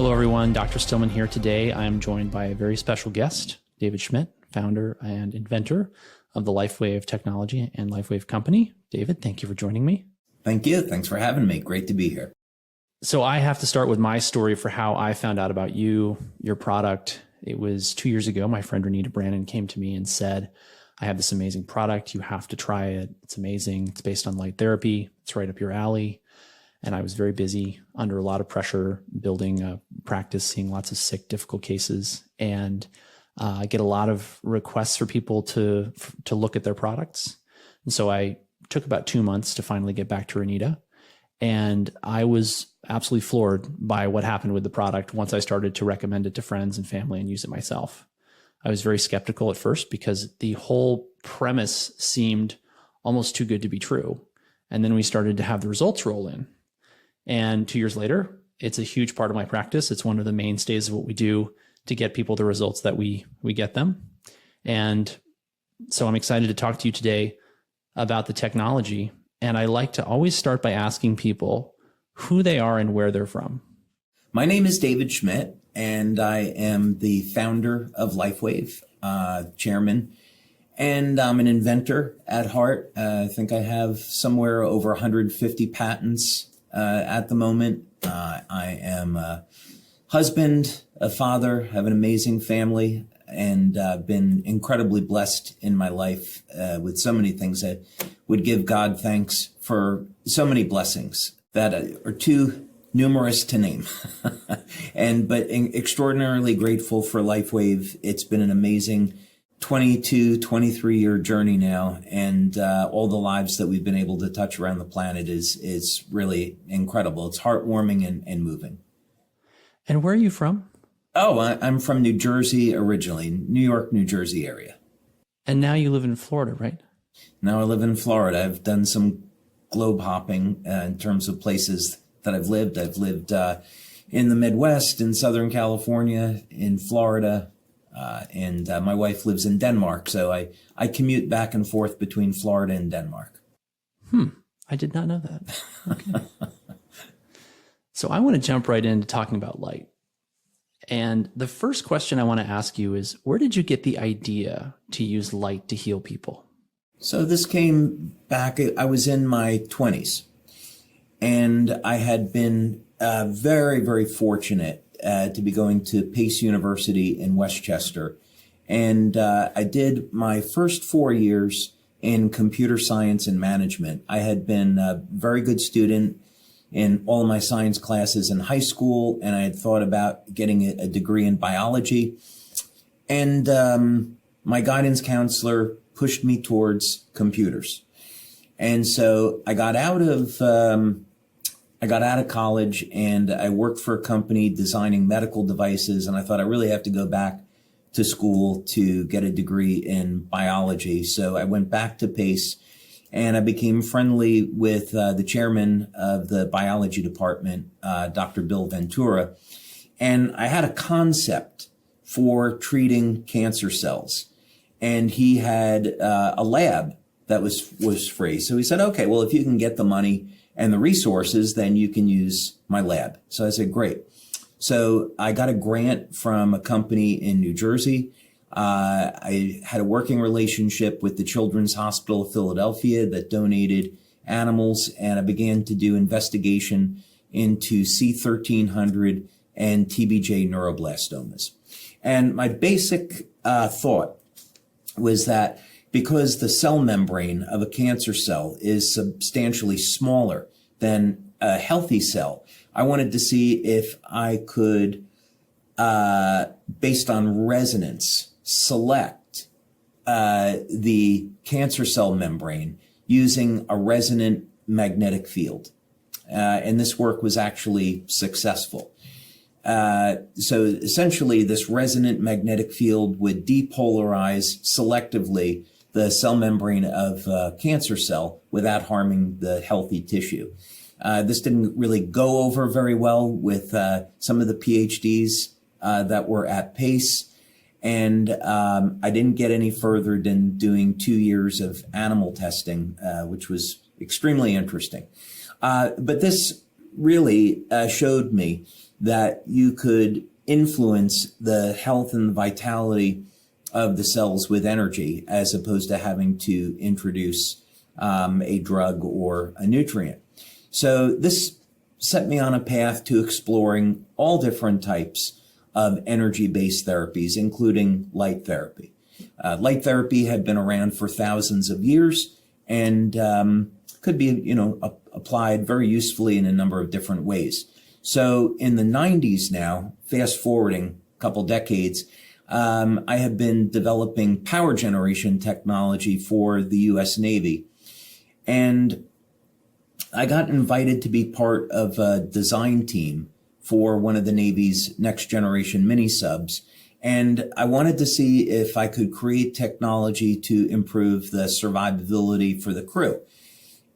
Hello, everyone. Dr. Stillman here today. I am joined by a very special guest, David Schmidt, founder and inventor of the LifeWave technology and LifeWave company. David, thank you for joining me. Thank you. Thanks for having me. Great to be here. So I have to start with my story for how I found out about you, your product. It was 2 years ago. My friend Renita Brandon came to me and said, I have this amazing product. You have to try it. It's amazing. It's based on light therapy. It's right up your alley. And I was very busy, under a lot of pressure, building a practice, seeing lots of sick, difficult cases. And I get a lot of requests for people to look at their products. And so I took about 2 months to finally get back to Renita. And I was absolutely floored by what happened with the product once I started to recommend it to friends and family and use it myself. I was very skeptical at first because the whole premise seemed almost too good to be true. And then we started to have the results roll in. And 2 years later, it's a huge part of my practice. It's one of the mainstays of what we do to get people the results that we get them. And so I'm excited to talk to you today about the technology. And I like to always start by asking people who they are and where they're from. My name is David Schmidt, and I am the founder of LifeWave, chairman, and I'm an inventor at heart. I think I have somewhere over 150 patents at the moment. I am a husband, a father, have an amazing family, and been incredibly blessed in my life with so many things that would give God thanks for so many blessings that are too numerous to name. But extraordinarily grateful for LifeWave. It's been an amazing 22, 23-year journey now, and all the lives that we've been able to touch around the planet is really incredible. It's heartwarming and moving. And where are you from? Oh, I'm from New Jersey originally, New York, New Jersey area. And now you live in Florida, right? Now I live in Florida. I've done some globe hopping in terms of places that I've lived. I've lived in the Midwest, in Southern California, in Florida, and my wife lives in Denmark. So I commute back and forth between Florida and Denmark. I did not know that. Okay. So I want to jump right into talking about light. And the first question I want to ask you is, where did you get the idea to use light to heal people? So this came back, I was in my 20s, and I had been very, very fortunate to be going to Pace University in Westchester. And I did my first 4 years in computer science and management. I had been a very good student in all of my science classes in high school, and I had thought about getting a degree in biology. And my guidance counselor pushed me towards computers. And so I got out of college, and I worked for a company designing medical devices. And I thought I really have to go back to school to get a degree in biology. So I went back to Pace, and I became friendly with the chairman of the biology department, Dr. Bill Ventura. And I had a concept for treating cancer cells. And he had a lab that was free. So he said, okay, well, if you can get the money and the resources, then you can use my lab. So I said, great. So I got a grant from a company in New Jersey. I had a working relationship with the Children's Hospital of Philadelphia that donated animals, and I began to do investigation into C1300 and TBJ neuroblastomas. And my basic thought was that because the cell membrane of a cancer cell is substantially smaller than a healthy cell, I wanted to see if I could, based on resonance, select the cancer cell membrane using a resonant magnetic field. And this work was actually successful. So essentially, this resonant magnetic field would depolarize selectively the cell membrane of a cancer cell without harming the healthy tissue. This didn't really go over very well with some of the PhDs that were at Pace. And I didn't get any further than doing 2 years of animal testing, which was extremely interesting. But this really showed me that you could influence the health and the vitality of the cells with energy, as opposed to having to introduce a drug or a nutrient. So this set me on a path to exploring all different types of energy-based therapies, including light therapy. Light therapy had been around for thousands of years and could be, applied very usefully in a number of different ways. So in the 90s now, fast forwarding a couple decades, I have been developing power generation technology for the U.S. Navy. And I got invited to be part of a design team for one of the Navy's next generation mini subs. And I wanted to see if I could create technology to improve the survivability for the crew.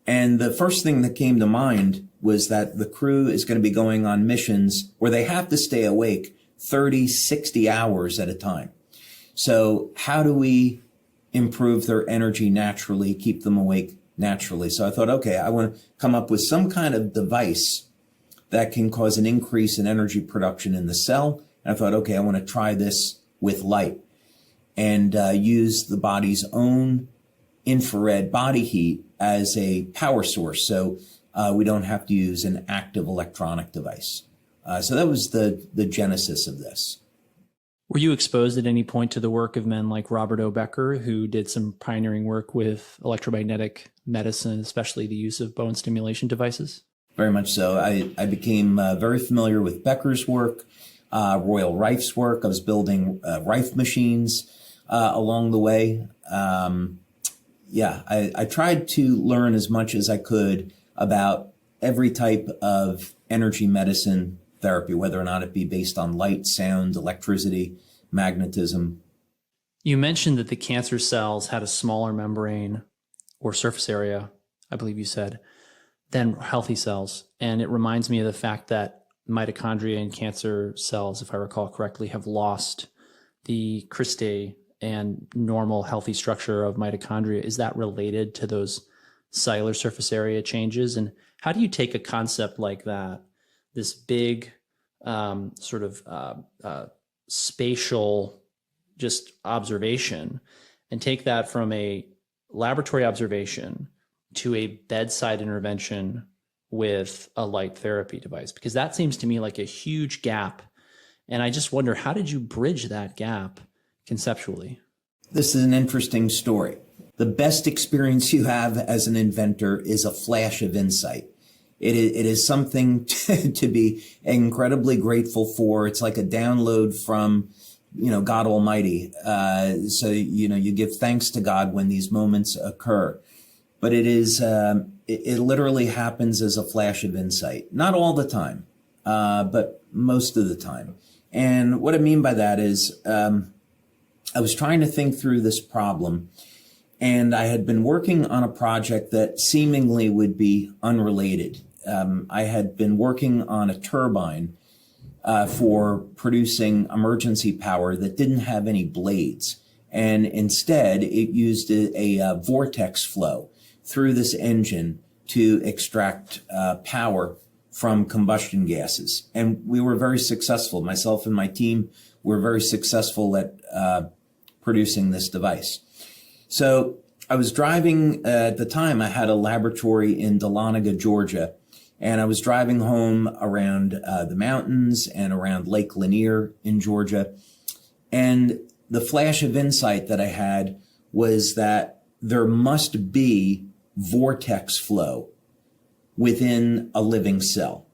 And the first thing that came to mind was that the crew is going to be going on missions where they have to stay awake 30, 60 hours at a time. So how do we improve their energy naturally, keep them awake naturally? So I thought, okay, I want to come up with some kind of device that can cause an increase in energy production in the cell. And I thought, okay, I want to try this with light and use the body's own infrared body heat as a power source. So we don't have to use an active electronic device. So that was the genesis of this. Were you exposed at any point to the work of men like Robert O. Becker, who did some pioneering work with electromagnetic medicine, especially the use of bone stimulation devices? Very much so. I became very familiar with Becker's work, Royal Rife's work. I was building Rife machines along the way. I tried to learn as much as I could about every type of energy medicine therapy, whether or not it be based on light, sound, electricity, magnetism. You mentioned that the cancer cells had a smaller membrane or surface area, I believe you said, than healthy cells. And it reminds me of the fact that mitochondria in cancer cells, if I recall correctly, have lost the cristae and normal healthy structure of mitochondria. Is that related to those cellular surface area changes? And how do you take a concept like that, this big spatial just observation, and take that from a laboratory observation to a bedside intervention with a light therapy device? Because that seems to me like a huge gap. And I just wonder, how did you bridge that gap conceptually? This is an interesting story. The best experience you have as an inventor is a flash of insight. It is something to be incredibly grateful for. It's like a download from, God Almighty. So you give thanks to God when these moments occur. But it is, it literally happens as a flash of insight. Not all the time, but most of the time. And what I mean by that is, I was trying to think through this problem, and I had been working on a project that seemingly would be unrelated. I had been working on a turbine for producing emergency power that didn't have any blades. And instead, it used a vortex flow through this engine to extract power from combustion gases. And we were very successful. Myself and my team were very successful at producing this device. So I was driving, at the time I had a laboratory in Dahlonega, Georgia, and I was driving home around the mountains and around Lake Lanier in Georgia. And the flash of insight that I had was that there must be vortex flow within a living cell.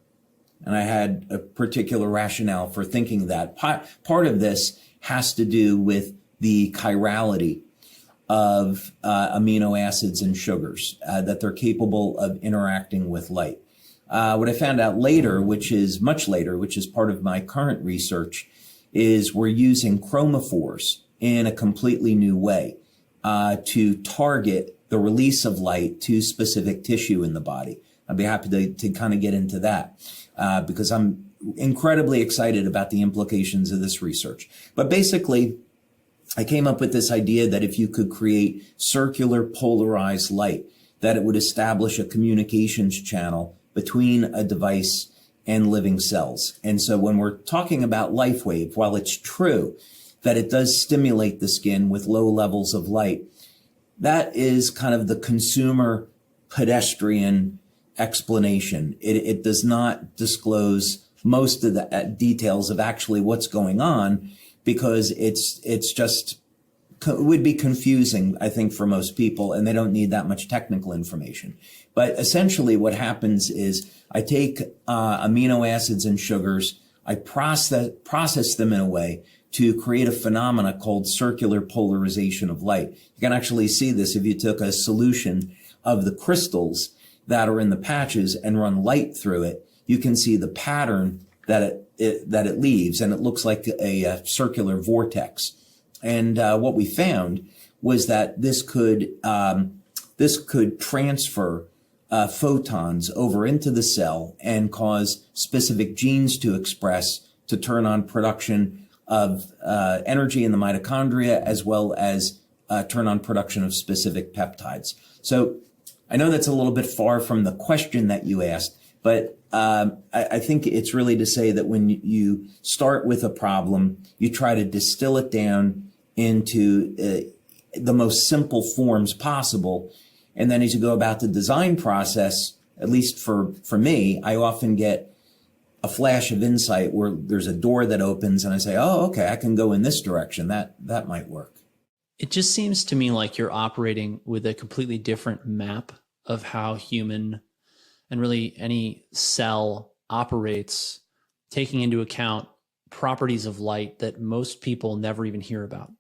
And I had a particular rationale for thinking that. Part of this has to do with the chirality of amino acids and sugars, that they're capable of interacting with light. What I found out later, which is much later, which is part of my current research, is we're using chromophores in a completely new way to target the release of light to specific tissue in the body. I'd be happy to kind of get into that because I'm incredibly excited about the implications of this research. But basically, I came up with this idea that if you could create circular polarized light, that it would establish a communications channel between a device and living cells. And so when we're talking about LifeWave, while it's true that it does stimulate the skin with low levels of light, that is kind of the consumer pedestrian explanation. It does not disclose most of the details of actually what's going on, because it's just, it would be confusing, I think, for most people, and they don't need that much technical information. But essentially what happens is I take amino acids and sugars, I process them in a way to create a phenomena called circular polarization of light. You can actually see this if you took a solution of the crystals that are in the patches and run light through it. You can see the pattern that it leaves, and it looks like a circular vortex. And what we found was that this could transfer photons over into the cell and cause specific genes to express to turn on production of energy in the mitochondria, as well as turn on production of specific peptides. So I know that's a little bit far from the question that you asked, but I think it's really to say that when you start with a problem, you try to distill it down into the most simple forms possible. And then as you go about the design process, at least for me, I often get a flash of insight where there's a door that opens and I say, oh, okay, I can go in this direction. That might work. It just seems to me like you're operating with a completely different map of how human and really any cell operates, taking into account properties of light that most people never even hear about.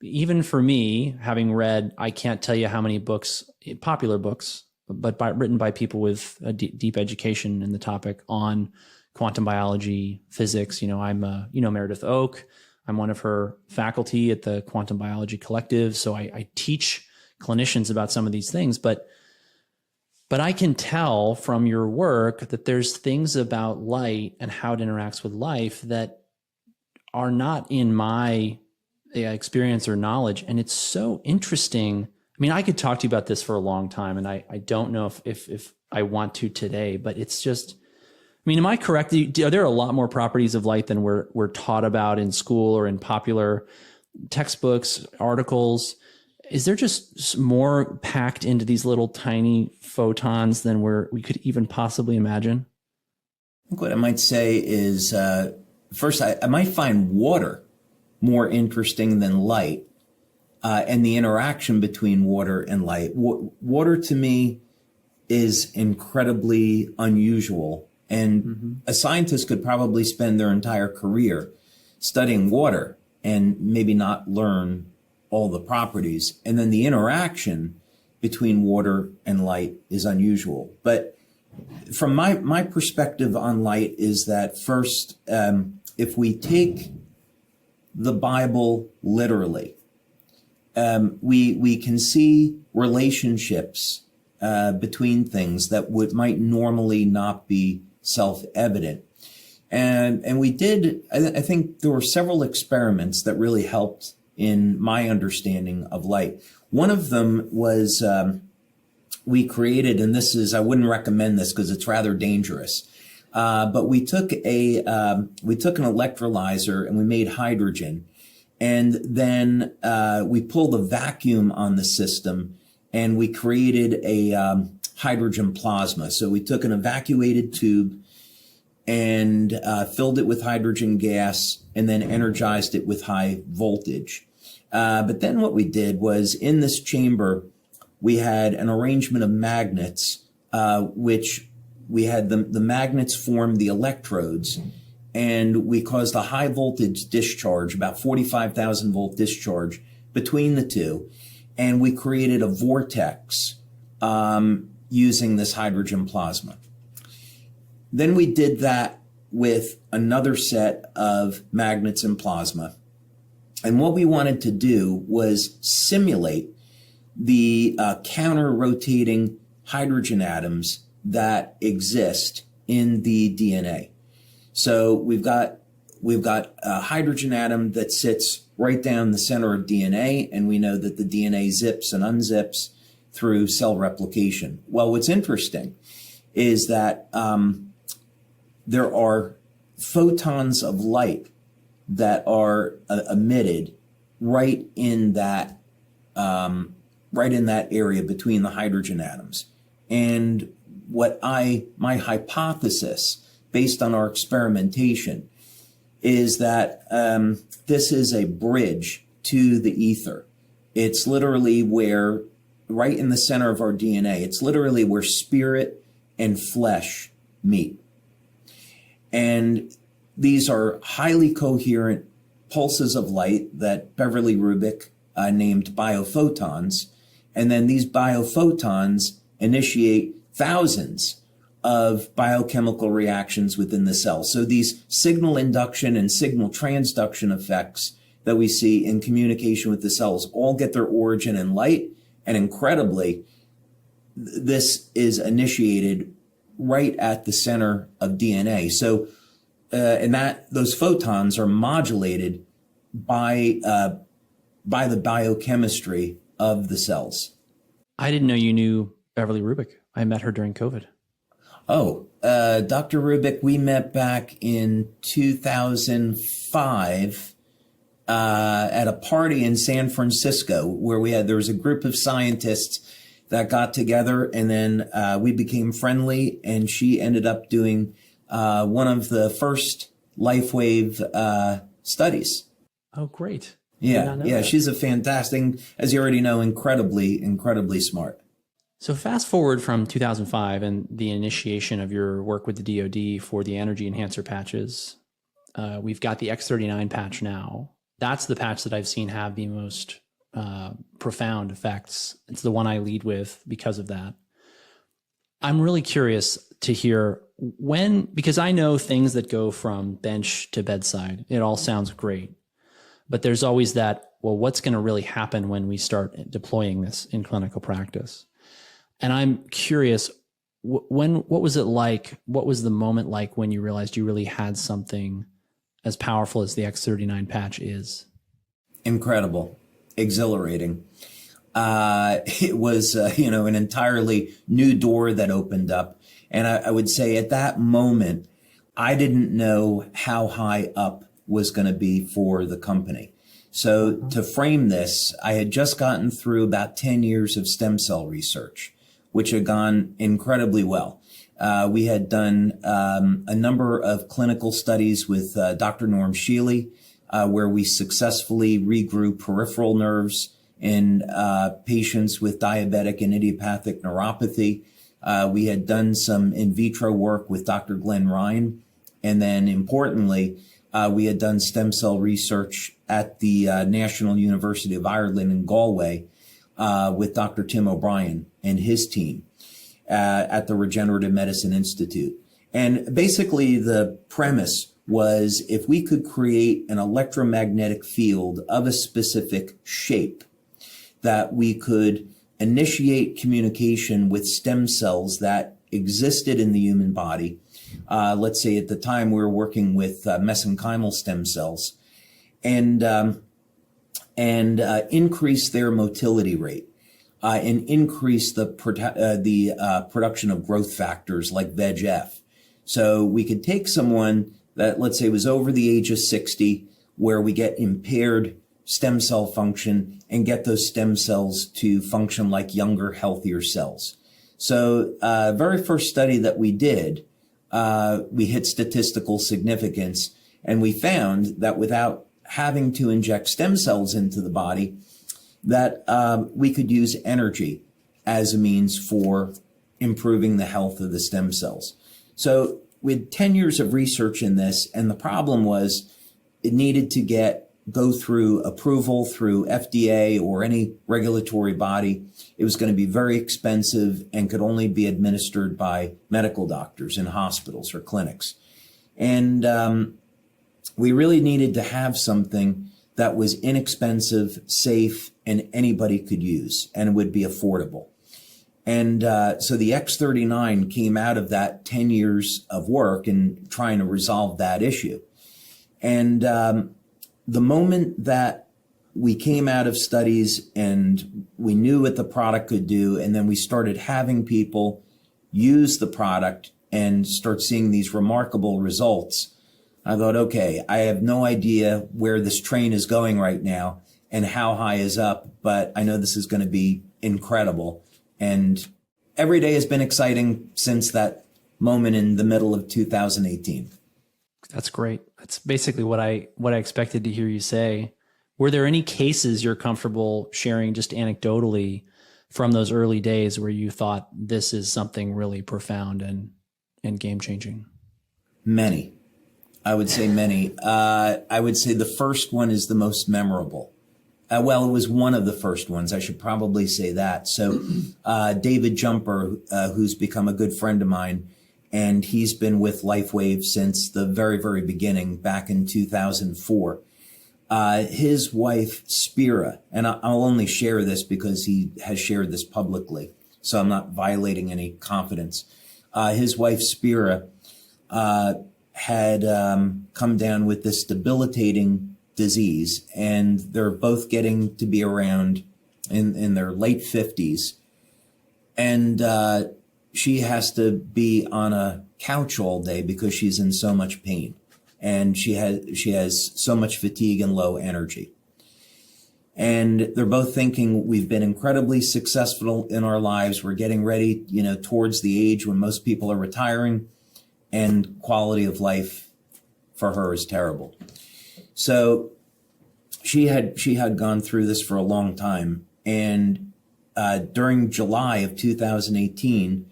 Even for me, having read, I can't tell you how many books, popular books, but written by people with a deep education in the topic on quantum biology, physics. I'm Meredith Oak. I'm one of her faculty at the Quantum Biology Collective. So I teach clinicians about some of these things, but I can tell from your work that there's things about light and how it interacts with life that are not in my experience or knowledge. And it's so interesting. I mean, I could talk to you about this for a long time, and I don't know if I want to today, but it's just, I mean, am I correct? Are there a lot more properties of light than we're taught about in school or in popular textbooks, articles? Is there just more packed into these little tiny photons than we could even possibly imagine? I think what I might say is, first, I might find water more interesting than light, and the interaction between water and light. Water to me is incredibly unusual, and a scientist could probably spend their entire career studying water and maybe not learn all the properties. And then the interaction between water and light is unusual. But from my perspective on light is that first, if we take the Bible literally, we can see relationships between things that might normally not be self-evident. And we did, I think there were several experiments that really helped in my understanding of light. One of them was we created, and this is, I wouldn't recommend this because it's rather dangerous, but we took an electrolyzer and we made hydrogen, and then we pulled a vacuum on the system and we created a hydrogen plasma. So we took an evacuated tube and filled it with hydrogen gas and then energized it with high voltage. But then what we did was in this chamber, we had an arrangement of magnets, which we had the magnets form the electrodes, and we caused a high voltage discharge, about 45,000 volt discharge between the two. And we created a vortex using this hydrogen plasma. Then we did that with another set of magnets and plasma. And what we wanted to do was simulate the counter-rotating hydrogen atoms that exist in the DNA. So we've got a hydrogen atom that sits right down the center of DNA, and we know that the DNA zips and unzips through cell replication. Well, what's interesting is that there are photons of light that are emitted right in that area between the hydrogen atoms. And my hypothesis, based on our experimentation, is that this is a bridge to the ether. It's literally where, right in the center of our DNA, it's literally where spirit and flesh meet. And these are highly coherent pulses of light that Beverly Rubik named biophotons. And then these biophotons initiate thousands of biochemical reactions within the cell. So these signal induction and signal transduction effects that we see in communication with the cells all get their origin in light. And incredibly, this is initiated right at the center of DNA. So, and those photons are modulated by the biochemistry of the cells. I didn't know you knew Beverly Rubik. I met her during COVID. Oh, Dr. Rubik, we met back in 2005 at a party in San Francisco where there was a group of scientists that got together, and then we became friendly, and she ended up doing one of the first LifeWave studies. Oh, great. Yeah. She's a fantastic, as you already know, incredibly smart. So fast forward from 2005 and the initiation of your work with the DoD for the energy enhancer patches. We've got the X39 patch now. That's the patch that I've seen have the most profound effects. It's the one I lead with because of that. I'm really curious to hear because I know things that go from bench to bedside, it all sounds great. But there's always that, well, what's going to really happen when we start deploying this in clinical practice? And I'm curious, what was it like? What was the moment like when you realized you really had something as powerful as the X39 patch is? Incredible, exhilarating. It was, an entirely new door that opened up. And I would say at that moment, I didn't know how high up was going to be for the company. So to frame this, I had just gotten through about 10 years of stem cell research, which had gone incredibly well. We had done a number of clinical studies with Dr. Norm Shealy, where we successfully regrew peripheral nerves in patients with diabetic and idiopathic neuropathy. We had done some in vitro work with Dr. Glenn Ryan. And then importantly, we had done stem cell research at the National University of Ireland in Galway with Dr. Tim O'Brien and his team at the Regenerative Medicine Institute. And basically the premise was if we could create an electromagnetic field of a specific shape, that we could initiate communication with stem cells that existed in the human body. Let's say at the time we were working with mesenchymal stem cells, and increase their motility rate, and increase the production of growth factors like VEGF. So we could take someone that, let's say, was over the age of 60, where we get impaired stem cell function, and get those stem cells to function like younger, healthier cells. So very first study that we did, we hit statistical significance, and we found that without having to inject stem cells into the body, that we could use energy as a means for improving the health of the stem cells. So we had 10 years of research in this, and the problem was it needed to go through approval through FDA or any regulatory body. It was going to be very expensive and could only be administered by medical doctors in hospitals or clinics. And we really needed to have something that was inexpensive, safe, and anybody could use and would be affordable. And so the X39 came out of that 10 years of work and trying to resolve that issue. And the moment that we came out of studies and we knew what the product could do, and then we started having people use the product and start seeing these remarkable results, I thought, okay, I have no idea where this train is going right now and how high is up, but I know this is going to be incredible. And every day has been exciting since that moment in the middle of 2018. That's great. That's basically what I expected to hear you say. Were there any cases you're comfortable sharing just anecdotally from those early days where you thought this is something really profound and game changing? Many. I would say many. I would say the first one is the most memorable. Well, it was one of the first ones. I should probably say that. So David Jumper, who's become a good friend of mine, and he's been with LifeWave since the very, very beginning, back in 2004. His wife, Spira, and I'll only share this because he has shared this publicly, so I'm not violating any confidence. His wife, Spira, had come down with this debilitating disease, and they're both getting to be around in their late 50s. And she has to be on a couch all day because she's in so much pain. And she has so much fatigue and low energy. And they're both thinking, we've been incredibly successful in our lives. We're getting ready, towards the age when most people are retiring, and quality of life for her is terrible. So she had gone through this for a long time. And during July of 2018,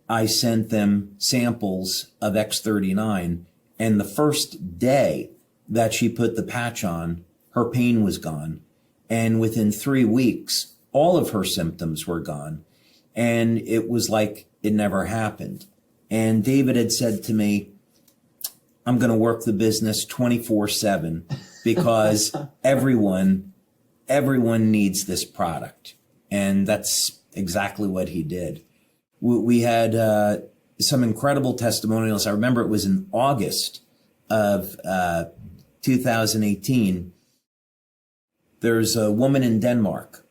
I sent them samples of X39. And the first day that she put the patch on, her pain was gone. And within 3 weeks, all of her symptoms were gone. And it was like it never happened. And David had said to me, I'm going to work the business 24/7 because everyone needs this product. And that's exactly what he did. We had some incredible testimonials. I remember it was in August of 2018. There's a woman in Denmark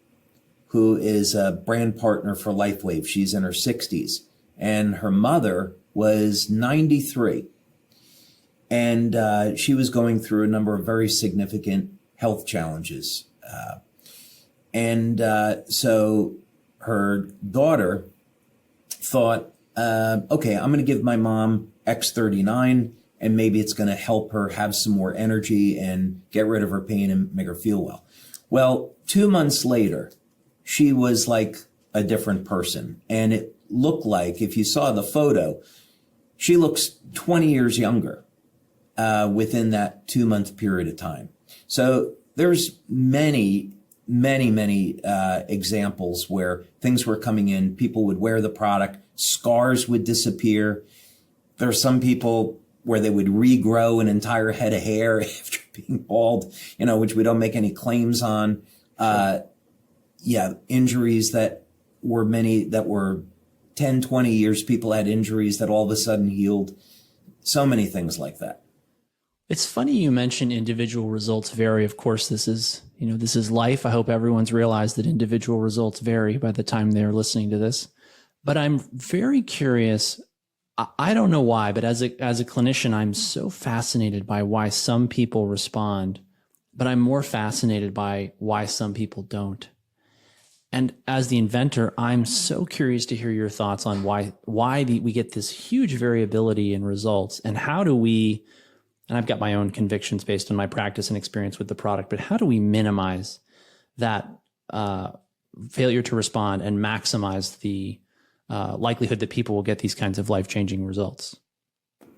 who is a brand partner for LifeWave. She's in her 60s, and her mother was 93. And she was going through a number of very significant health challenges. So her daughter thought, okay, I'm going to give my mom X39, and maybe it's going to help her have some more energy and get rid of her pain and make her feel well. Well, 2 months later, she was like a different person. And it looked like, if you saw the photo, she looks 20 years younger within that 2-month period of time. So there's many examples where things were coming in, people would wear the product, scars would disappear. There are some people where they would regrow an entire head of hair after being bald, which we don't make any claims on. Injuries that were 10, 20 years, people had injuries that all of a sudden healed. So many things like that. It's funny you mention individual results vary. Of course, this is life. I hope everyone's realized that individual results vary by the time they're listening to this. But I'm very curious. I don't know why, but as a clinician, I'm so fascinated by why some people respond, but I'm more fascinated by why some people don't. And as the inventor, I'm so curious to hear your thoughts on why we get this huge variability in results, and how do we, and I've got my own convictions based on my practice and experience with the product, but how do we minimize that failure to respond and maximize the likelihood that people will get these kinds of life-changing results?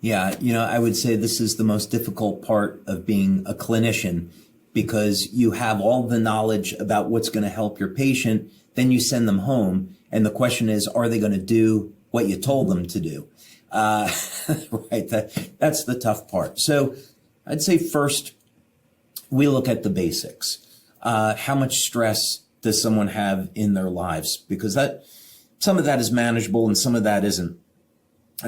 Yeah, I would say this is the most difficult part of being a clinician, because you have all the knowledge about what's going to help your patient, then you send them home, and the question is, are they going to do what you told them to do? Right, that's the tough part. So I'd say first, we look at the basics. How much stress does someone have in their lives? Because some of that is manageable and some of that isn't.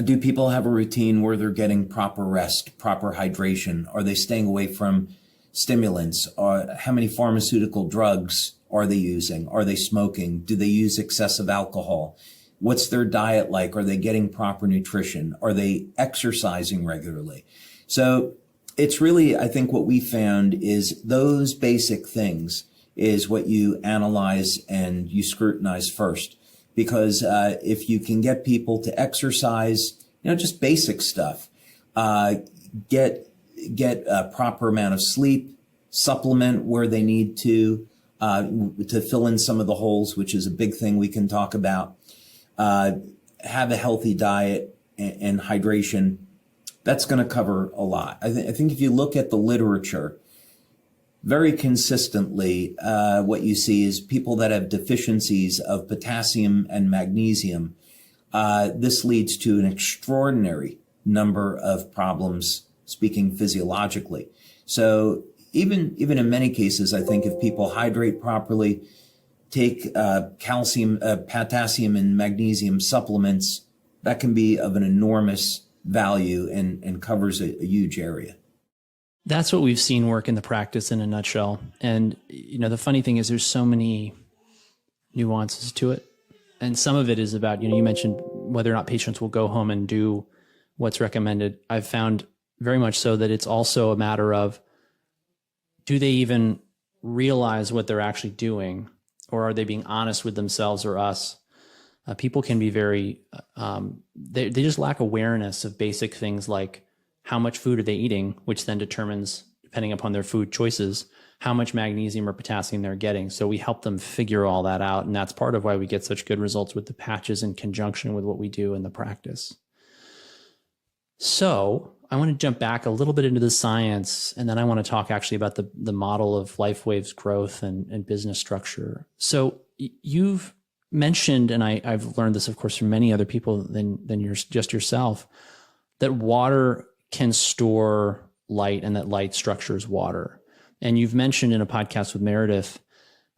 Do people have a routine where they're getting proper rest, proper hydration? Are they staying away from stimulants? How many pharmaceutical drugs are they using? Are they smoking? Do they use excessive alcohol? What's their diet like? Are they getting proper nutrition? Are they exercising regularly? So it's really, I think what we found is those basic things is what you analyze and you scrutinize first. Because if you can get people to exercise, just basic stuff, get a proper amount of sleep, supplement where they need to fill in some of the holes, which is a big thing we can talk about, have a healthy diet and hydration, that's going to cover a lot. I think if you look at the literature, very consistently, what you see is people that have deficiencies of potassium and magnesium. This leads to an extraordinary number of problems, speaking physiologically. So even in many cases, I think if people hydrate properly, take calcium, potassium, and magnesium supplements, that can be of an enormous value and covers a huge area. That's what we've seen work in the practice in a nutshell. And, the funny thing is there's so many nuances to it. And some of it is about, you mentioned whether or not patients will go home and do what's recommended. I've found very much so that it's also a matter of, do they even realize what they're actually doing, or are they being honest with themselves or us? People can be very, they just lack awareness of basic things like how much food are they eating, which then determines, depending upon their food choices, how much magnesium or potassium they're getting. So we help them figure all that out. And that's part of why we get such good results with the patches in conjunction with what we do in the practice. So I want to jump back a little bit into the science, and then I want to talk actually about the model of LifeWave's growth and business structure. So you've mentioned, and I've learned this, of course, from many other people than just yourself, that water can store light and that light structures water. And you've mentioned in a podcast with Meredith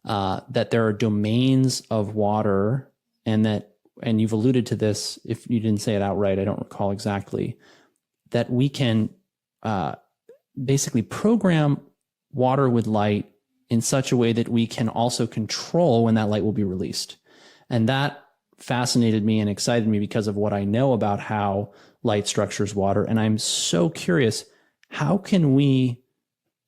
that there are domains of water, and you've alluded to this, if you didn't say it outright, I don't recall exactly, that we can basically program water with light in such a way that we can also control when that light will be released. And that fascinated me and excited me because of what I know about how light structures water. And I'm so curious, how can we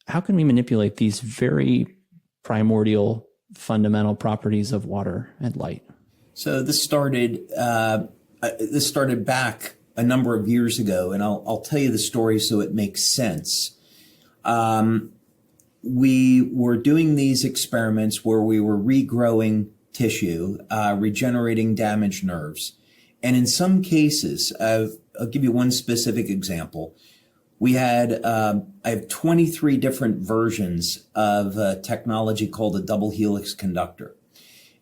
manipulate these very primordial, fundamental properties of water and light? So this started back a number of years ago, and I'll tell you the story so it makes sense. We were doing these experiments where we were regrowing tissue, regenerating damaged nerves. And in some cases, I'll give you one specific example. We had, I have 23 different versions of a technology called a double helix conductor.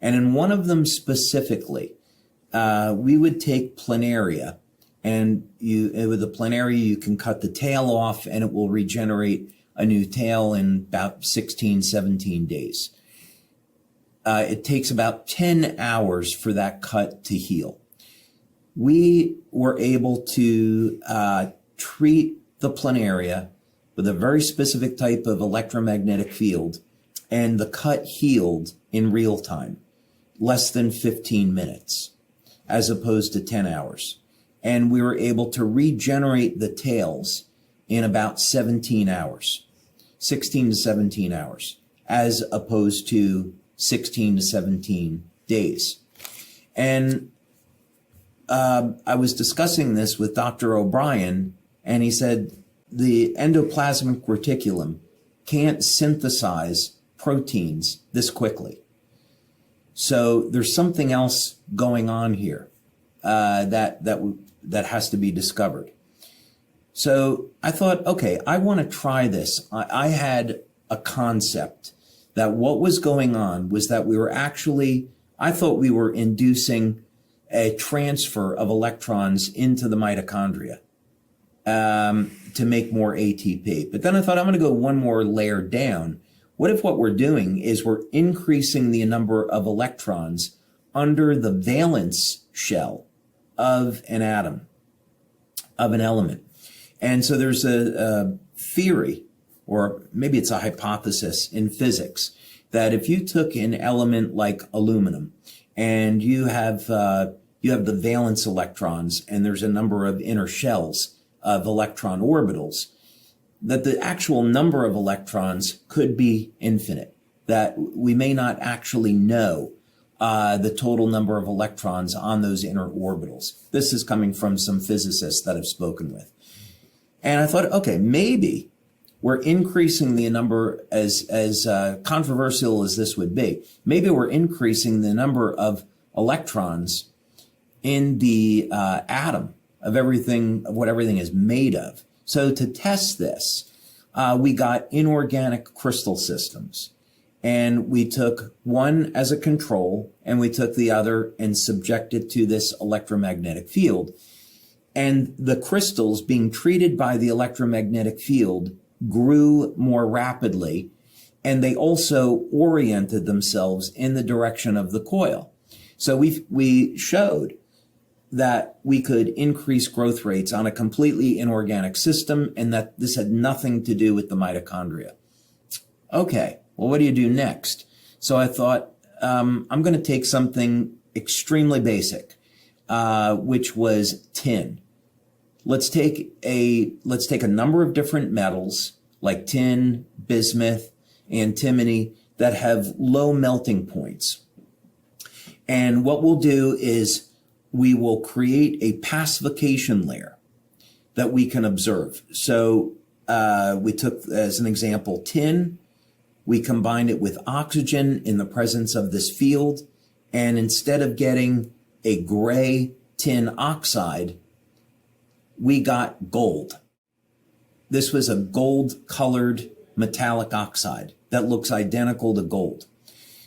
And in one of them specifically, we would take planaria, and with the planaria, you can cut the tail off and it will regenerate a new tail in about 16, 17 days. It takes about 10 hours for that cut to heal. We were able to treat the planaria with a very specific type of electromagnetic field, and the cut healed in real time, less than 15 minutes, as opposed to 10 hours. And we were able to regenerate the tails in about 17 hours, 16 to 17 hours, as opposed to 16 to 17 days. And I was discussing this with Dr. O'Brien, and he said the endoplasmic reticulum can't synthesize proteins this quickly. So there's something else going on here that has to be discovered. So I thought, okay, I want to try this. I had a concept that what was going on was that I thought we were inducing a transfer of electrons into the mitochondria to make more ATP. But then I thought, I'm going to go one more layer down. What if what we're doing is we're increasing the number of electrons under the valence shell of an atom, of an element? And so there's a theory, or maybe it's a hypothesis in physics, that if you took an element like aluminum and you have you have the valence electrons, and there's a number of inner shells of electron orbitals, that the actual number of electrons could be infinite, that we may not actually know the total number of electrons on those inner orbitals. This is coming from some physicists that I've spoken with. And I thought, okay, maybe we're increasing the number, as controversial as this would be, maybe we're increasing the number of electrons in the atom of everything, of what everything is made of. So to test this, we got inorganic crystal systems, and we took one as a control, and we took the other and subjected to this electromagnetic field. And the crystals being treated by the electromagnetic field grew more rapidly, and they also oriented themselves in the direction of the coil. So we showed that we could increase growth rates on a completely inorganic system, and that this had nothing to do with the mitochondria. Okay, well, what do you do next? So I thought, I'm going to take something extremely basic, which was tin. Let's take a number of different metals like tin, bismuth, antimony that have low melting points. And what we'll do is we will create a pacification layer that we can observe. So we took, as an example, tin. We combined it with oxygen in the presence of this field. And instead of getting a gray tin oxide, we got gold. This was a gold-colored metallic oxide that looks identical to gold.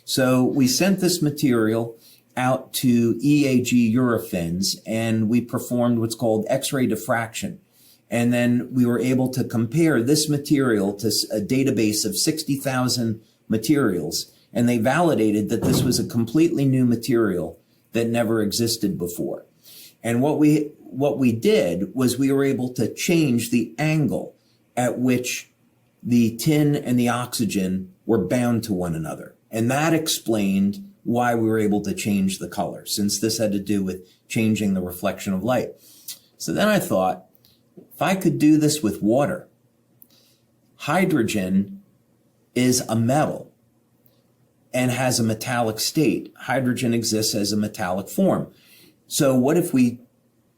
So we sent this material out to EAG urofins, and we performed what's called X-ray diffraction. And then we were able to compare this material to a database of 60,000 materials, and they validated that this was a completely new material that never existed before. And what we did was we were able to change the angle at which the tin and the oxygen were bound to one another. And that explained why we were able to change the color, since this had to do with changing the reflection of light. So then I thought, if I could do this with water, hydrogen is a metal and has a metallic state. Hydrogen exists as a metallic form. So what if we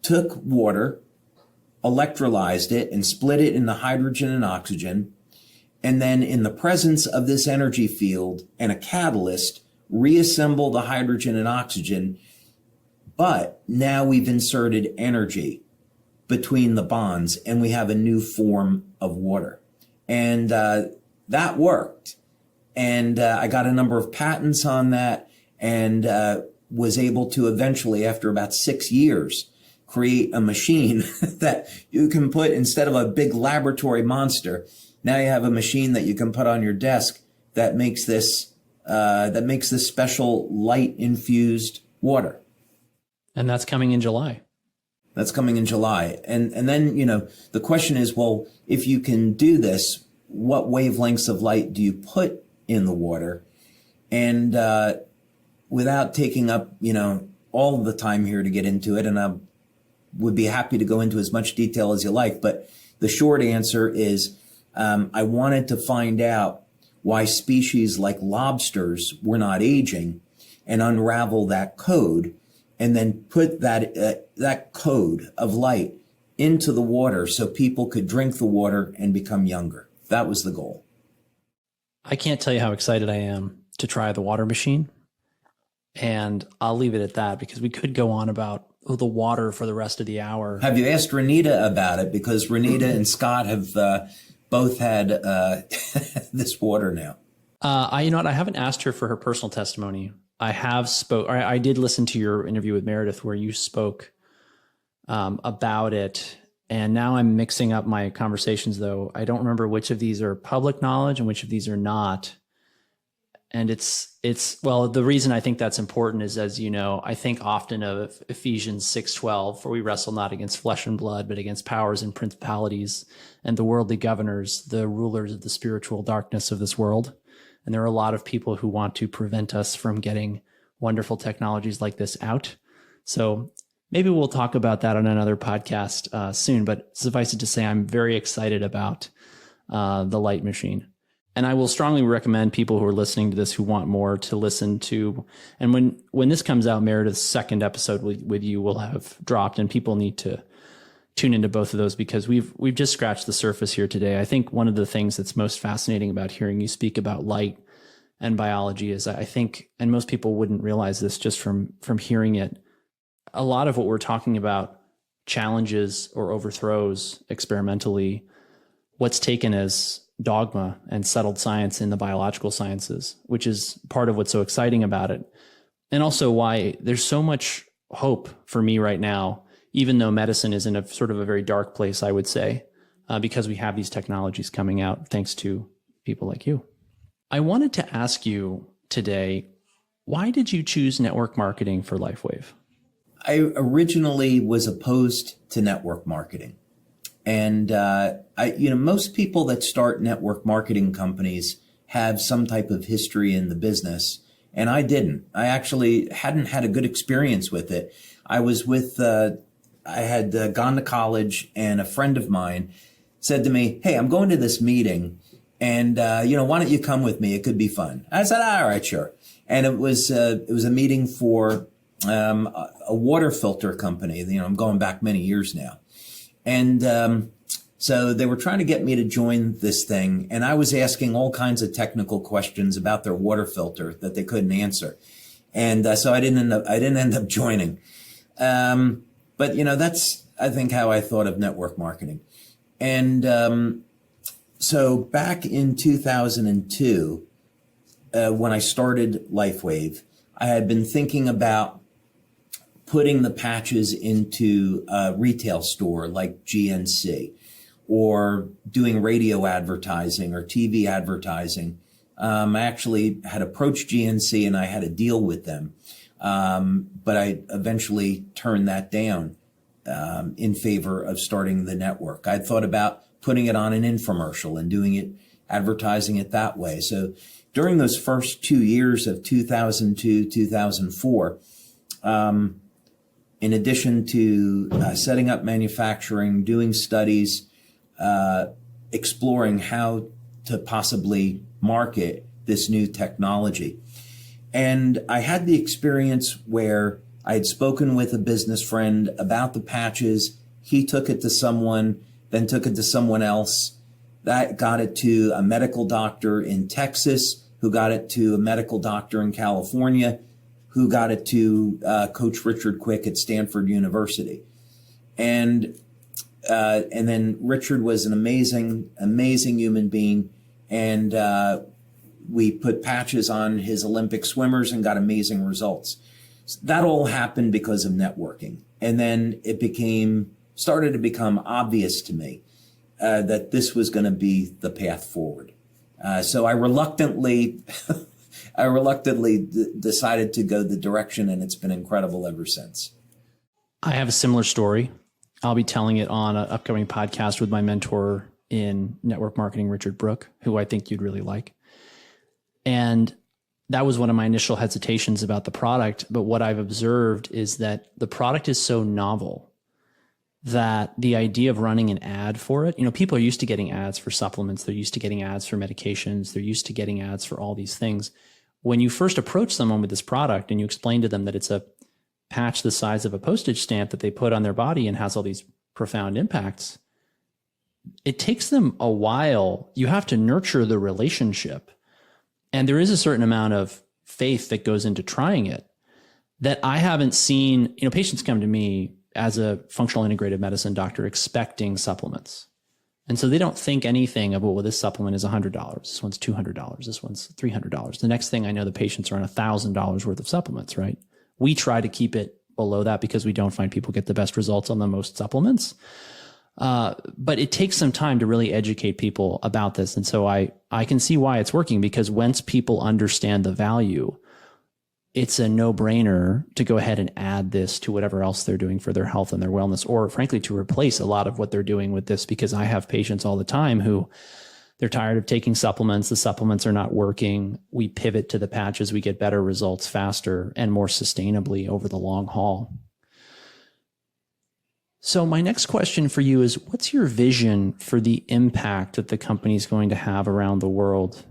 took water, electrolyzed it, and split it into hydrogen and oxygen, and then in the presence of this energy field and a catalyst, reassemble the hydrogen and oxygen, but now we've inserted energy between the bonds and we have a new form of water. And that worked. And I got a number of patents on that, and was able to eventually, after about 6 years, create a machine that you can put, instead of a big laboratory monster, now you have a machine that you can put on your desk that makes this special light infused water. And that's coming in July. That's coming in July. And then, the question is, well, if you can do this, what wavelengths of light do you put in the water? And without taking up, all of the time here to get into it, and I would be happy to go into as much detail as you like, but the short answer is I wanted to find out why species like lobsters were not aging, and unravel that code, and then put that code of light into the water so people could drink the water and become younger. That was the goal. I can't tell you how excited I am to try the water machine. And I'll leave it at that, because we could go on about the water for the rest of the hour. Have you asked Renita about it? Because Renita and Scott have both had this water now. I haven't asked her for her personal testimony. I did listen to your interview with Meredith where you spoke about it. And now I'm mixing up my conversations, though. I don't remember which of these are public knowledge and which of these are not. And well, the reason I think that's important is, as you know, I think often of Ephesians 6:12, for we wrestle not against flesh and blood, but against powers and principalities and the worldly governors, the rulers of the spiritual darkness of this world. And there are a lot of people who want to prevent us from getting wonderful technologies like this out. So maybe we'll talk about that on another podcast soon, but suffice it to say, I'm very excited about the light machine. And I will strongly recommend people who are listening to this who want more to listen to. And when this comes out, Meredith's second episode with you will have dropped, and people need to tune into both of those because we've just scratched the surface here today. I think one of the things that's most fascinating about hearing you speak about light and biology is I think, and most people wouldn't realize this just from hearing it, a lot of what we're talking about challenges or overthrows experimentally what's taken as dogma and settled science in the biological sciences, which is part of what's so exciting about it. And also why there's so much hope for me right now, even though medicine is in a sort of a very dark place, I would say, because we have these technologies coming out thanks to people like you. I wanted to ask you today, why did you choose network marketing for LifeWave? I originally was opposed to network marketing. And, most people that start network marketing companies have some type of history in the business. And I didn't. I actually hadn't had a good experience with it. I was I had gone to college, and a friend of mine said to me, "Hey, I'm going to this meeting, and, why don't you come with me? It could be fun." I said, "All right, sure." And it was a meeting for a water filter company. I'm going back many years now. And so they were trying to get me to join this thing, and I was asking all kinds of technical questions about their water filter that they couldn't answer, and so I didn't end up joining. But that's I think how I thought of network marketing, and so back in 2002, when I started LifeWave, I had been thinking about putting the patches into a retail store like GNC, or doing radio advertising or TV advertising. I actually had approached GNC and I had a deal with them. But I eventually turned that down in favor of starting the network. I'd thought about putting it on an infomercial and doing it, advertising it that way. So during those first 2 years of 2002, 2004, in addition to setting up manufacturing, doing studies, exploring how to possibly market this new technology. And I had the experience where I had spoken with a business friend about the patches. He took it to someone, then took it to someone else. That got it to a medical doctor in Texas, who got it to a medical doctor in California, who got it to Coach Richard Quick at Stanford University. And then Richard was an amazing, amazing human being. And we put patches on his Olympic swimmers and got amazing results. That all happened because of networking. And then it started to become obvious to me that this was going to be the path forward. So I reluctantly decided to go the direction, and it's been incredible ever since. I have a similar story. I'll be telling it on an upcoming podcast with my mentor in network marketing, Richard Brook, who I think you'd really like. And that was one of my initial hesitations about the product. But what I've observed is that the product is so novel that the idea of running an ad for it, people are used to getting ads for supplements. They're used to getting ads for medications. They're used to getting ads for all these things. When you first approach someone with this product and you explain to them that it's a patch the size of a postage stamp that they put on their body and has all these profound impacts, it takes them a while. You have to nurture the relationship. And there is a certain amount of faith that goes into trying it that I haven't seen. Patients come to me as a functional integrative medicine doctor expecting supplements. And so they don't think anything of, well, this supplement is $100. This one's $200. This one's $300. The next thing I know, the patients are on $1,000 worth of supplements, right? We try to keep it below that because we don't find people get the best results on the most supplements. But it takes some time to really educate people about this. And so I can see why it's working, because once people understand the value, it's a no-brainer to go ahead and add this to whatever else they're doing for their health and their wellness, or frankly, to replace a lot of what they're doing with this, because I have patients all the time who they're tired of taking supplements. The supplements are not working. We pivot to the patches. We get better results faster and more sustainably over the long haul. So my next question for you is, what's your vision for the impact that the company is going to have around the world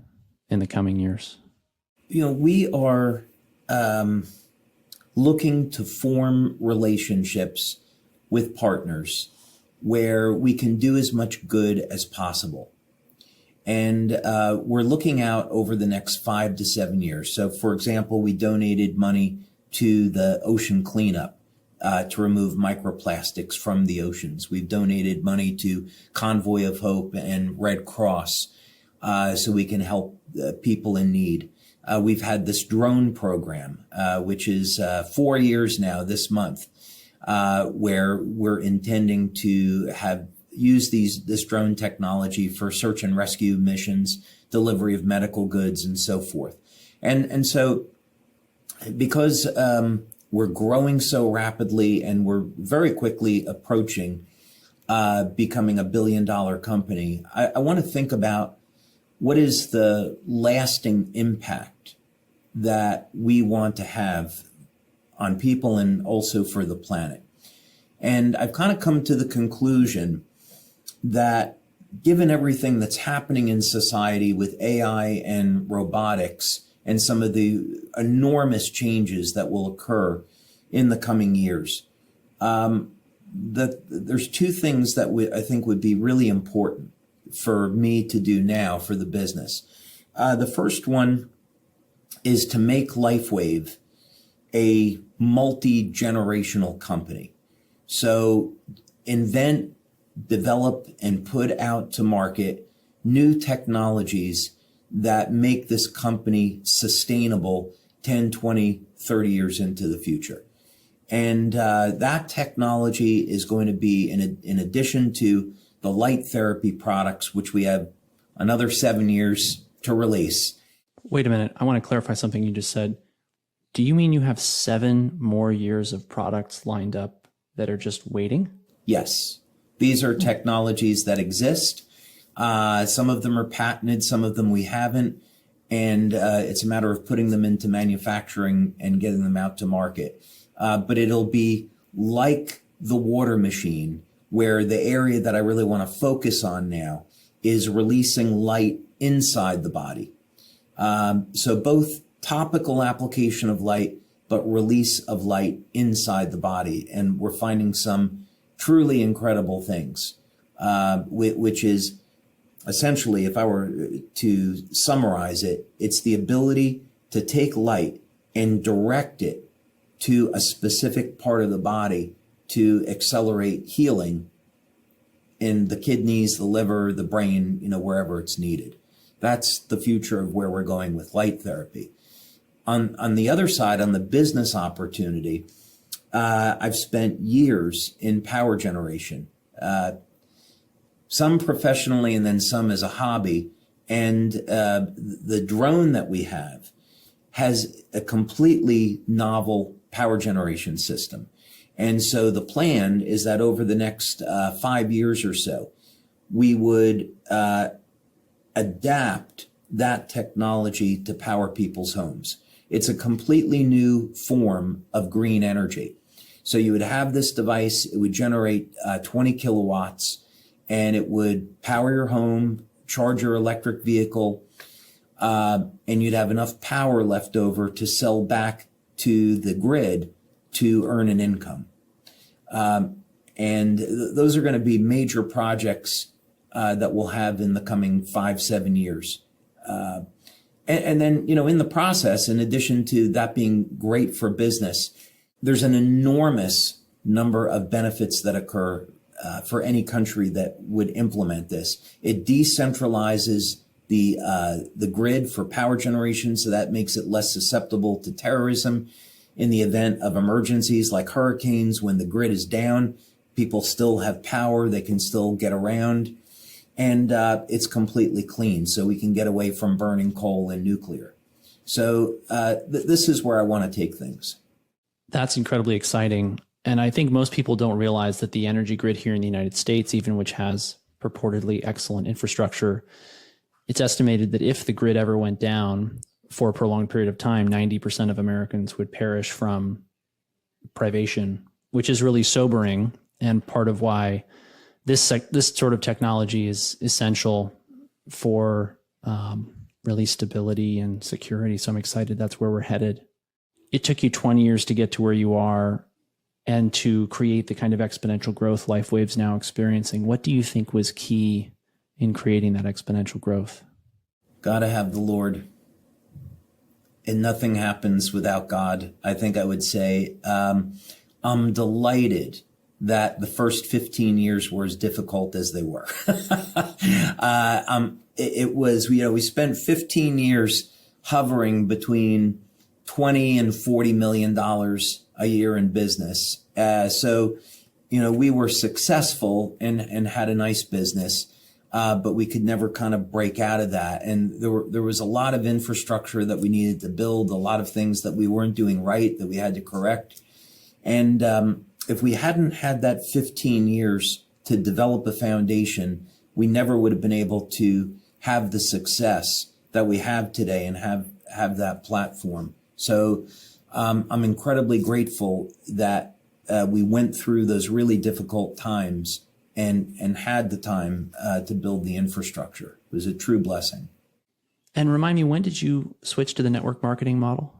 in the coming years? We are looking to form relationships with partners where we can do as much good as possible. And we're looking out over the next 5 to 7 years. So, for example, we donated money to the ocean cleanup to remove microplastics from the oceans. We've donated money to Convoy of Hope and Red Cross so we can help people in need. We've had this drone program, which is 4 years now this month, where we're intending to use this drone technology for search and rescue missions, delivery of medical goods, and so forth. And so because we're growing so rapidly and we're very quickly approaching becoming $1 billion company, I want to think about what is the lasting impact that we want to have on people and also for the planet. And I've kind of come to the conclusion that given everything that's happening in society with AI and robotics and some of the enormous changes that will occur in the coming years, there's two things that I think would be really important for me to do now for the business. The first one is to make LifeWave a multi-generational company. So invent, develop, and put out to market new technologies that make this company sustainable 10, 20, 30 years into the future. And that technology is going to be, in addition to the light therapy products, which we have another 7 years to release. Wait a minute. I want to clarify something you just said. Do you mean you have 7 more years of products lined up that are just waiting? Yes. These are technologies that exist. Some of them are patented, some of them we haven't. And it's a matter of putting them into manufacturing and getting them out to market. But it'll be like the water machine, where the area that I really want to focus on now is releasing light inside the body. So both topical application of light, but release of light inside the body. And we're finding some truly incredible things, which is essentially, if I were to summarize it, it's the ability to take light and direct it to a specific part of the body to accelerate healing in the kidneys, the liver, the brain, wherever it's needed. That's the future of where we're going with light therapy. On the other side, on the business opportunity, I've spent years in power generation, some professionally and then some as a hobby. And the drone that we have has a completely novel power generation system. And so the plan is that over the next 5 years or so, we would adapt that technology to power people's homes. It's a completely new form of green energy. So you would have this device, it would generate 20 kilowatts, and it would power your home, charge your electric vehicle, and you'd have enough power left over to sell back to the grid to earn an income. And those are going to be major projects that we'll have in the coming 5-7 years. And then, in the process, in addition to that being great for business, there's an enormous number of benefits that occur for any country that would implement this. It decentralizes the grid for power generation, so that makes it less susceptible to terrorism. In the event of emergencies like hurricanes, when the grid is down, people still have power, they can still get around. And it's completely clean, so we can get away from burning coal and nuclear. So this is where I want to take things. That's incredibly exciting. And I think most people don't realize that the energy grid here in the United States, even which has purportedly excellent infrastructure, it's estimated that if the grid ever went down for a prolonged period of time, 90% of Americans would perish from privation, which is really sobering. and part of why this sort of technology is essential for really stability and security. So I'm excited that's where we're headed. It took you 20 years to get to where you are and to create the kind of exponential growth LifeWave's now experiencing. What do you think was key in creating that exponential growth? Gotta have the Lord. And nothing happens without God, I think I would say. I'm delighted that the first 15 years were as difficult as they were. It was, we spent 15 years hovering between 20 and $40 million a year in business. So we were successful and had a nice business, but we could never kind of break out of that. And there was a lot of infrastructure that we needed to build, a lot of things that we weren't doing right that we had to correct. And if we hadn't had that 15 years to develop a foundation, we never would have been able to have the success that we have today and have that platform. So I'm incredibly grateful that we went through those really difficult times and had the time to build the infrastructure. It was a true blessing. And remind me, when did you switch to the network marketing model?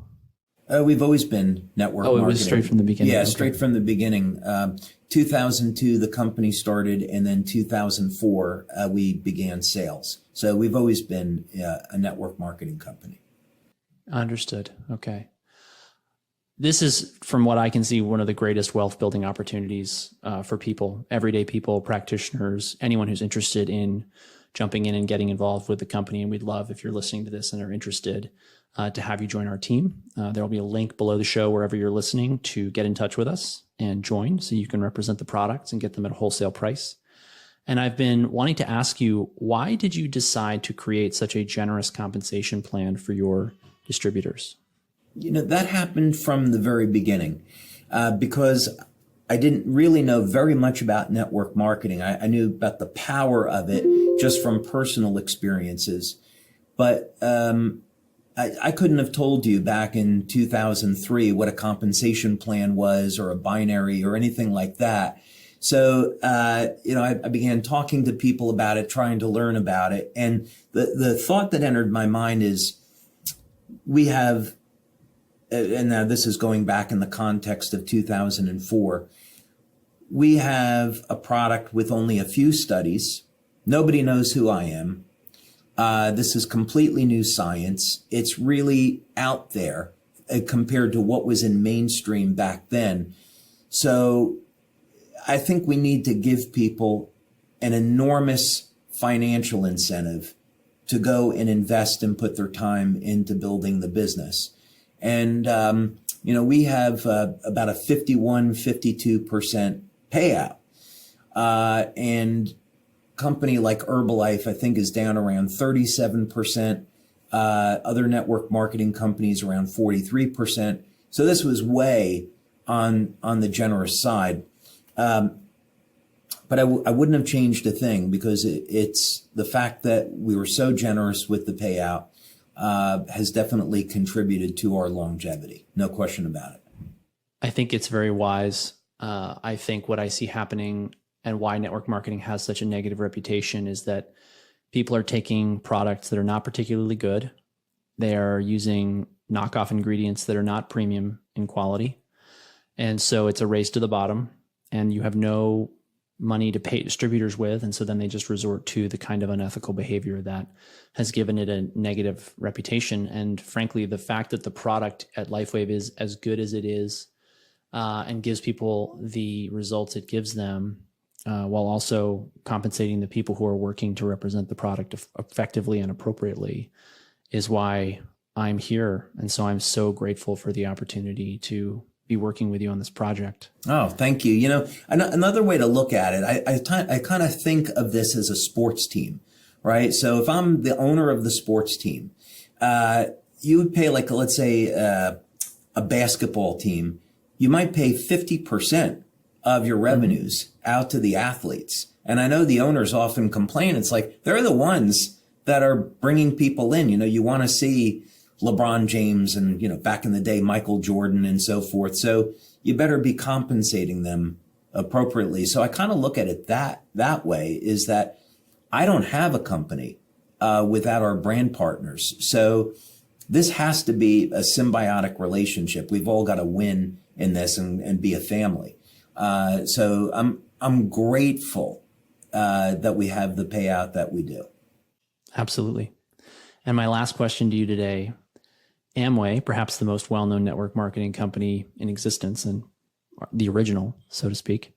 We've always been network marketing. Oh, it was straight from the beginning. Yeah, okay. Straight from the beginning. 2002, the company started, and then 2004, we began sales. So we've always been a network marketing company. Understood. Okay. This is, from what I can see, one of the greatest wealth building opportunities for people, everyday people, practitioners, anyone who's interested in jumping in and getting involved with the company. And we'd love, if you're listening to this and are interested, to have you join our team. There will be a link below the show wherever you're listening to get in touch with us and join so you can represent the products and get them at a wholesale price. And I've been wanting to ask you, why did you decide to create such a generous compensation plan for your distributors? That happened from the very beginning because I didn't really know very much about network marketing. I knew about the power of it just from personal experiences. But I couldn't have told you back in 2003 what a compensation plan was or a binary or anything like that. So, I began talking to people about it, trying to learn about it. And the thought that entered my mind is we have, and now this is going back in the context of 2004, we have a product with only a few studies. Nobody knows who I am. This is completely new science. It's really out there compared to what was in mainstream back then. So I think we need to give people an enormous financial incentive to go and invest and put their time into building the business. And, we have about a 52% payout. And company like Herbalife, I think, is down around 37%. Other network marketing companies around 43%. So this was way on the generous side. But I wouldn't have changed a thing because it's the fact that we were so generous with the payout has definitely contributed to our longevity. No question about it. I think it's very wise. I think what I see happening and why network marketing has such a negative reputation is that people are taking products that are not particularly good. They are using knockoff ingredients that are not premium in quality. And so it's a race to the bottom and you have no money to pay distributors with. And so then they just resort to the kind of unethical behavior that has given it a negative reputation. And frankly, the fact that the product at LifeWave is as good as it is and gives people the results it gives them, while also compensating the people who are working to represent the product effectively and appropriately, is why I'm here. And so I'm so grateful for the opportunity to be working with you on this project. Oh, thank you. Another way to look at it, I kind of think of this as a sports team, right? So if I'm the owner of the sports team, you would pay, like, let's say a basketball team, you might pay 50% of your revenues out to the athletes. And I know the owners often complain. It's like, they're the ones that are bringing people in. You want to see LeBron James and, back in the day, Michael Jordan and so forth. So you better be compensating them appropriately. So I kind of look at it that way, is that I don't have a company without our brand partners. So this has to be a symbiotic relationship. We've all got to win in this and be a family. So I'm grateful that we have the payout that we do. Absolutely. And my last question to you today, Amway, perhaps the most well-known network marketing company in existence and the original, so to speak,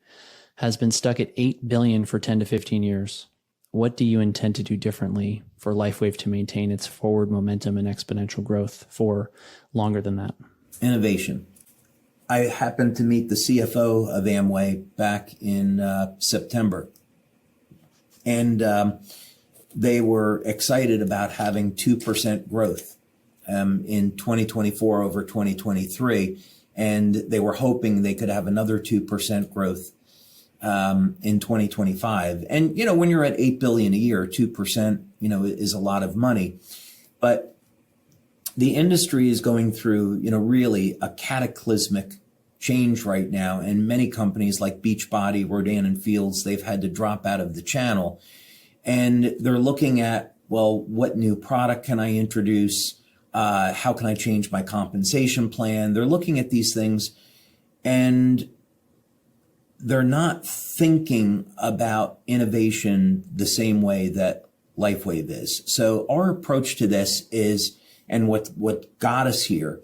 has been stuck at 8 billion for 10 to 15 years. What do you intend to do differently for LifeWave to maintain its forward momentum and exponential growth for longer than that? Innovation. I happened to meet the CFO of Amway back in September, and they were excited about having 2% growth in 2024 over 2023, and they were hoping they could have another 2% growth in 2025. And, when you're at 8 billion a year, 2%, is a lot of money. But the industry is going through, really a cataclysmic change right now. And many companies like Beachbody, Rodan and Fields, they've had to drop out of the channel. And they're looking at, well, what new product can I introduce? How can I change my compensation plan? They're looking at these things, and they're not thinking about innovation the same way that LifeWave is. So our approach to this is, and what got us here,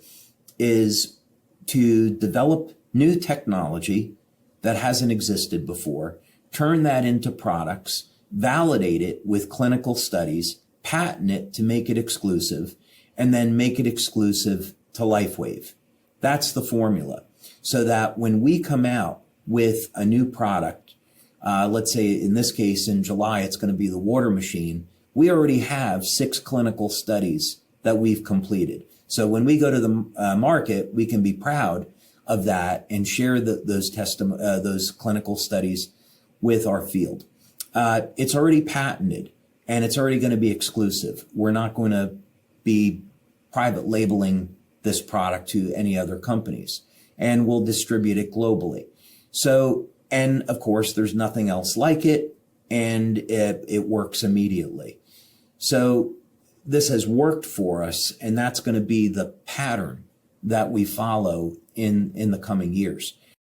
is to develop new technology that hasn't existed before, turn that into products, validate it with clinical studies, patent it to make it exclusive, and then make it exclusive to LifeWave. That's the formula. So that when we come out with a new product, let's say in this case in July, it's going to be the water machine, we already have 6 clinical studies that we've completed. So when we go to the market, we can be proud of that and share those clinical studies with our field. It's already patented, and it's already going to be exclusive. We're not going to be private labeling this product to any other companies, and we'll distribute it globally. So, and of course, there's nothing else like it, and it works immediately. So this has worked for us, and that's going to be the pattern that we follow in the coming years.